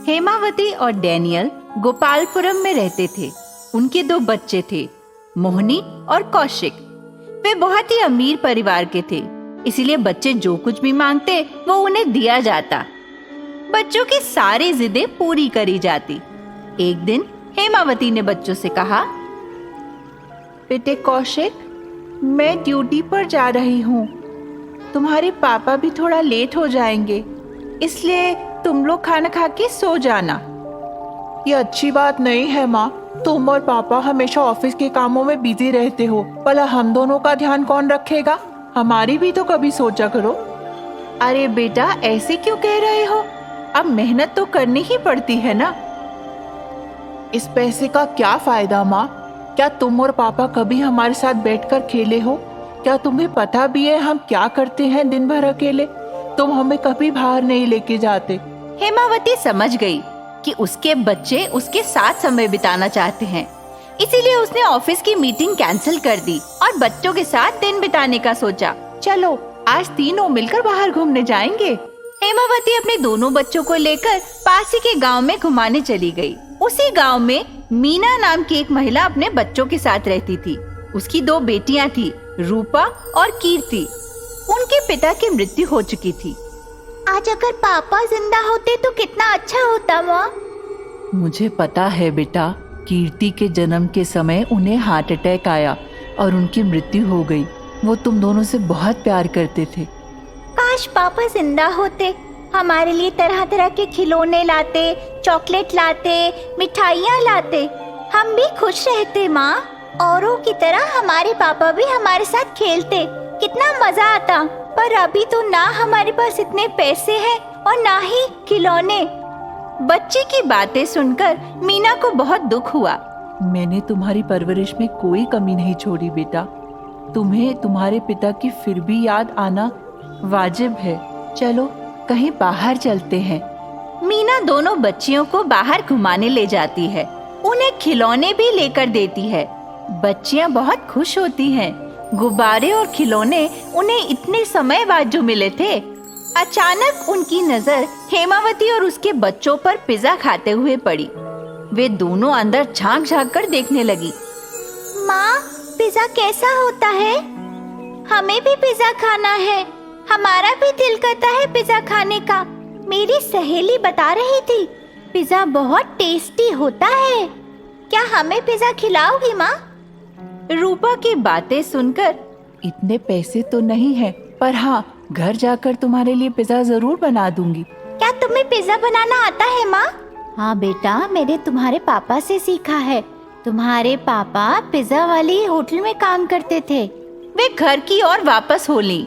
हेमावती और डैनियल गोपालपुरम में रहते थे। उनके 2 बच्चे थे, मोहिनी और कौशिक। वे बहुत ही अमीर परिवार के थे, इसीलिए बच्चे जो कुछ भी मांगते वो उन्हें दिया जाता। बच्चों की सारी जिदें पूरी करी जाती। एक दिन हेमावती ने बच्चों से कहा, बेटे कौशिक, मैं ड्यूटी पर जा रही हूँ। तुम्हारे पापा भी थोड़ा लेट हो जाएंगे, इसलिए तुम लोग खाना खा के सो जाना। ये अच्छी बात नहीं है माँ, तुम और पापा हमेशा ऑफिस के कामों में बिजी रहते हो, भला हम दोनों का ध्यान कौन रखेगा? हमारी भी तो कभी सोचा करो। अरे बेटा, ऐसे क्यों कह रहे हो? अब मेहनत तो करनी ही पड़ती है ना। इस पैसे का क्या फायदा माँ? क्या तुम और पापा कभी हमारे साथ बैठकर खेले हो? क्या तुम्हें पता भी है हम क्या करते हैं दिन भर अकेले? तुम हमें कभी बाहर नहीं लेके जाते। हेमावती समझ गई कि उसके बच्चे उसके साथ समय बिताना चाहते हैं, इसीलिए उसने ऑफिस की मीटिंग कैंसिल कर दी और बच्चों के साथ दिन बिताने का सोचा। चलो आज तीनों मिलकर बाहर घूमने जाएंगे। हेमावती अपने दोनों बच्चों को लेकर पास ही के गांव में घुमाने चली गई। उसी गांव में मीना नाम की एक महिला अपने बच्चों के साथ रहती थी। उसकी 2 बेटियां थी, रूपा और कीर्ति। उनके पिता की मृत्यु हो चुकी थी। आज अगर पापा जिंदा होते तो कितना अच्छा होता माँ। मुझे पता है बेटा, कीर्ति के जन्म के समय उन्हें हार्ट अटैक आया और उनकी मृत्यु हो गई। वो तुम दोनों से बहुत प्यार करते थे। काश पापा जिंदा होते, हमारे लिए तरह तरह के खिलौने लाते, चॉकलेट लाते, मिठाइयाँ लाते। हम भी खुश रहते माँ। औरों की तरह हमारे पापा भी हमारे साथ खेलते, कितना मजा आता। पर अभी तो ना हमारे पास इतने पैसे हैं और ना ही खिलौने। बच्ची की बातें सुनकर मीना को बहुत दुख हुआ। मैंने तुम्हारी परवरिश में कोई कमी नहीं छोड़ी बेटा। तुम्हें तुम्हारे पिता की फिर भी याद आना वाजिब है। चलो कहीं बाहर चलते हैं। मीना दोनों बच्चियों को बाहर घुमाने ले जाती है, उन्हें खिलौने भी लेकर देती है। बच्चियां बहुत खुश होती हैं। गुब्बारे और खिलौने उन्हें इतने समय बाद जो मिले थे। अचानक उनकी नजर हेमावती और उसके बच्चों पर पिज्जा खाते हुए पड़ी। वे दोनों अंदर झांक झांक कर देखने लगी। माँ, पिज्जा कैसा होता है? हमें भी पिज्जा खाना है। हमारा भी दिल करता है पिज्जा खाने का। मेरी सहेली बता रही थी पिज्जा बहुत टेस्टी होता है। क्या हमें पिज्जा खिलाओगी माँ? रूपा की बातें सुनकर, इतने पैसे तो नहीं है, पर हाँ, घर जाकर तुम्हारे लिए पिज्जा जरूर बना दूंगी। क्या तुम्हें पिज्जा बनाना आता है माँ? हाँ बेटा, मैंने तुम्हारे पापा से सीखा है। तुम्हारे पापा पिज्जा वाली होटल में काम करते थे। वे घर की ओर वापस हो ली।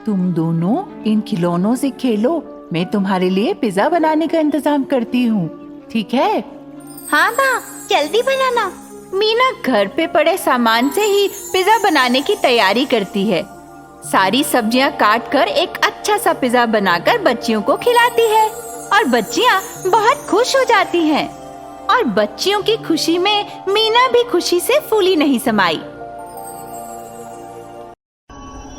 तुम दोनों इन खिलौनों से खेलो, मैं तुम्हारे लिए पिज्जा बनाने का इंतजाम करती हूँ, ठीक है? हाँ माँ, जल्दी बनाना। मीना घर पे पड़े सामान से ही पिज्जा बनाने की तैयारी करती है। सारी सब्जियां काट कर एक अच्छा सा पिज्जा बनाकर बच्चियों को खिलाती है और बच्चियां बहुत खुश हो जाती हैं। और बच्चियों की खुशी में मीना भी खुशी से फूली नहीं समाई।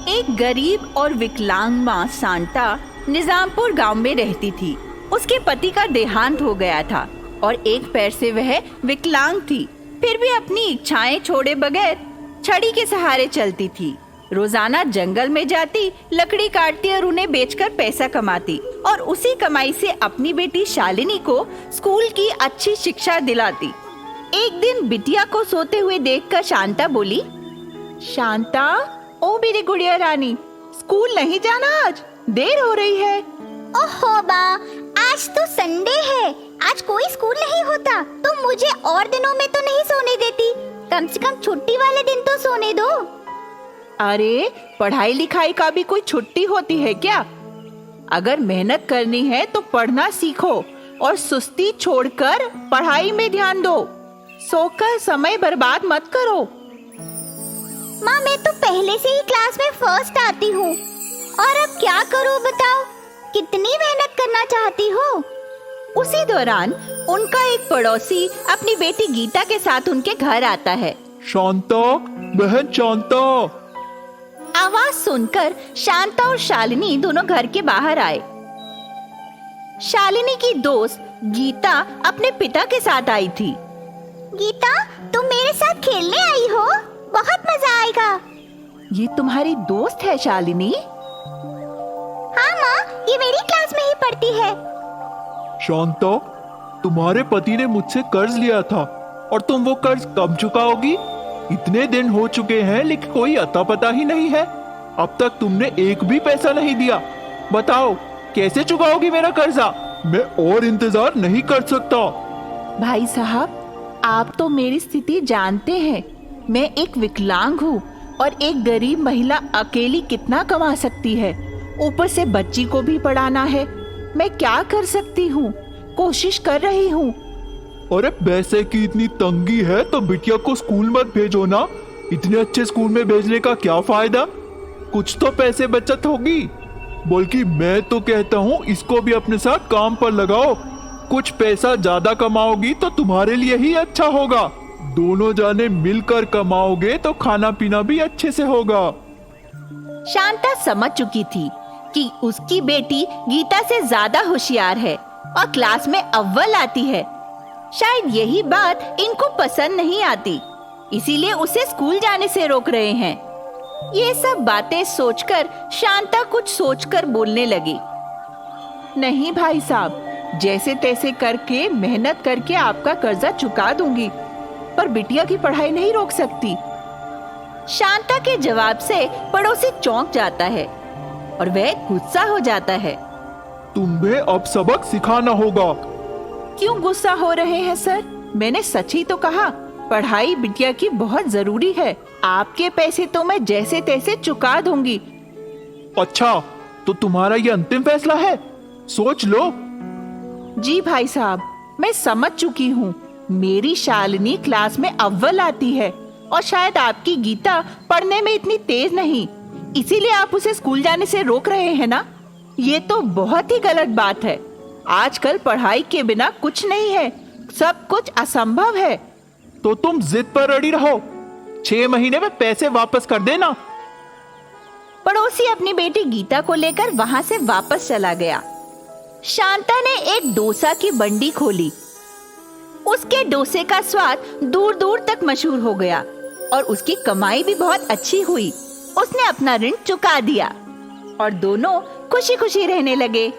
एक गरीब और विकलांग माँ शांता निजामपुर गांव में रहती थी। उसके पति का देहांत हो गया था और एक पैर से वह विकलांग थी। फिर भी अपनी इच्छाएं छोड़े बगैर छड़ी के सहारे चलती थी। रोजाना जंगल में जाती, लकड़ी काटती और उन्हें बेचकर पैसा कमाती और उसी कमाई से अपनी बेटी शालिनी को स्कूल की अच्छी शिक्षा दिलाती। एक दिन बिटिया को सोते हुए देखकर शांता बोली, शांता, ओ मेरी गुड़िया रानी, स्कूल नहीं जाना आज? देर हो रही है। ओहो माँ, आज तो संडे है, आज कोई स्कूल नहीं होता। तुम मुझे और दिनों में तो नहीं सोने देती, कम से कम छुट्टी वाले दिन तो सोने दो। अरे, पढ़ाई लिखाई का भी कोई छुट्टी होती है क्या? अगर मेहनत करनी है तो पढ़ना सीखो और सुस्ती छोड़कर पढ़ाई में ध्यान दो। सोकर समय बर्बाद मत करो। माँ, मैं तो पहले से ही क्लास में फर्स्ट आती हूँ, और अब क्या करूँ बताओ? कितनी मेहनत करना चाहती हो? उसी दौरान उनका एक पड़ोसी अपनी बेटी गीता के साथ उनके घर आता है। शांता, बहन शांता। आवाज सुनकर शांता और शालिनी दोनों घर के बाहर आए। शालिनी की दोस्त गीता अपने पिता के साथ आई थी। गीता, तुम मेरे साथ खेलने आई हो? बहुत मजा आएगा। ये तुम्हारी दोस्त है शालिनी? हाँ माँ, ये मेरी क्लास में ही पढ़ती है। शांता, तुम्हारे पति ने मुझसे कर्ज लिया था और तुम वो कर्ज कब चुकाओगी? इतने दिन हो चुके हैं लेकिन कोई अता पता ही नहीं है। अब तक तुमने एक भी पैसा नहीं दिया। बताओ कैसे चुकाओगी मेरा कर्जा? मैं और इंतजार नहीं कर सकता। भाई साहब, आप तो मेरी स्थिति जानते हैं। मैं एक विकलांग हूँ और एक गरीब महिला अकेली कितना कमा सकती है। ऊपर से बच्ची को भी पढ़ाना है। मैं क्या कर सकती हूँ? कोशिश कर रही हूँ। अरे पैसे की इतनी तंगी है तो बिटिया को स्कूल मत भेजो ना। इतने अच्छे स्कूल में भेजने का क्या फायदा? कुछ तो पैसे बचत होगी। बल्कि मैं तो कहता हूँ इसको भी अपने साथ काम पर लगाओ। कुछ पैसा ज्यादा कमाओगी तो तुम्हारे लिए ही अच्छा होगा। दोनों जाने मिलकर कमाओगे तो खाना पीना भी अच्छे से होगा। शांता समझ चुकी थी कि उसकी बेटी गीता से ज्यादा होशियार है और क्लास में अव्वल आती है। शायद यही बात इनको पसंद नहीं आती, इसीलिए उसे स्कूल जाने से रोक रहे हैं। ये सब बातें सोचकर शांता कुछ सोचकर बोलने लगी। नहीं भाई साहब, जैसे तैसे करके मेहनत करके आपका कर्जा चुका दूंगी, पर बिटिया की पढ़ाई नहीं रोक सकती। शांता के जवाब से पड़ोसी चौंक जाता है और वह गुस्सा हो जाता है। तुम्हें अब सबक सिखाना होगा। क्यों गुस्सा हो रहे हैं सर? मैंने सच ही तो कहा। पढ़ाई बिटिया की बहुत जरूरी है। आपके पैसे तो मैं जैसे तैसे चुका दूंगी। अच्छा, तो तुम्हारा ये अंतिम फैसला है? सोच लो। जी भाई साहब, मैं समझ चुकी हूँ। मेरी शालिनी क्लास में अव्वल आती है और शायद आपकी गीता पढ़ने में इतनी तेज नहीं, इसीलिए आप उसे स्कूल जाने से रोक रहे हैं ना? ये तो बहुत ही गलत बात है। आजकल पढ़ाई के बिना कुछ नहीं है, सब कुछ असंभव है। तो तुम जिद पर अड़ी रहो। 6 महीने में पैसे वापस कर देना। पड़ोसी अपनी बेटी गीता को लेकर वहां से वापस चला गया। शांता ने एक डोसा की बंडी खोली। उसके डोसे का स्वाद दूर दूर तक मशहूर हो गया और उसकी कमाई भी बहुत अच्छी हुई। उसने अपना ऋण चुका दिया और दोनों खुशी खुशी रहने लगे।